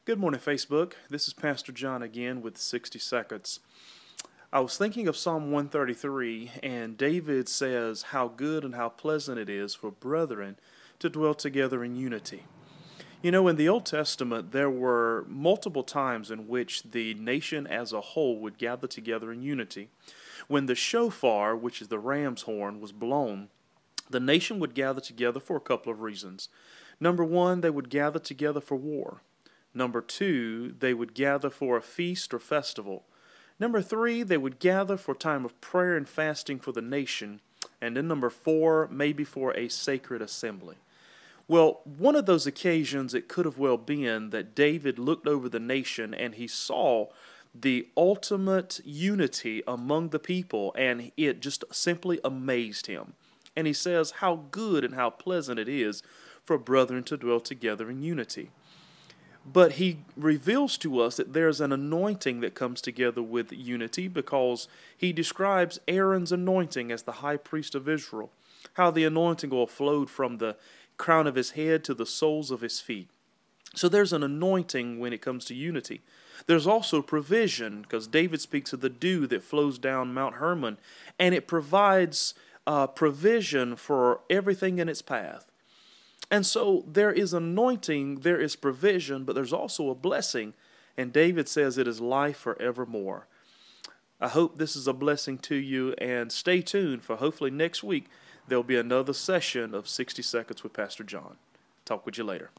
Good morning, Facebook. This is Pastor John again with 60 Seconds. I was thinking of Psalm 133, and David says how good and how pleasant it is for brethren to dwell together in unity. You know, in the Old Testament, there were multiple times in which the nation as a whole would gather together in unity. When the shofar, which is the ram's horn, was blown, the nation would gather together for a couple of reasons. Number one, they would gather together for war. Number two, they would gather for a feast or festival. Number three, they would gather for time of prayer and fasting for the nation. And then number four, maybe for a sacred assembly. Well, one of those occasions it could have well been that David looked over the nation and he saw the ultimate unity among the people, and it just simply amazed him. And he says how good and how pleasant it is for brethren to dwell together in unity. But he reveals to us that there's an anointing that comes together with unity, because he describes Aaron's anointing as the high priest of Israel, how the anointing oil flowed from the crown of his head to the soles of his feet. So there's an anointing when it comes to unity. There's also provision, because David speaks of the dew that flows down Mount Hermon, and it provides provision for everything in its path. And so there is anointing, there is provision, but there's also a blessing. And David says it is life forevermore. I hope this is a blessing to you, and stay tuned for hopefully next week there'll be another session of 60 Seconds with Pastor John. Talk with you later.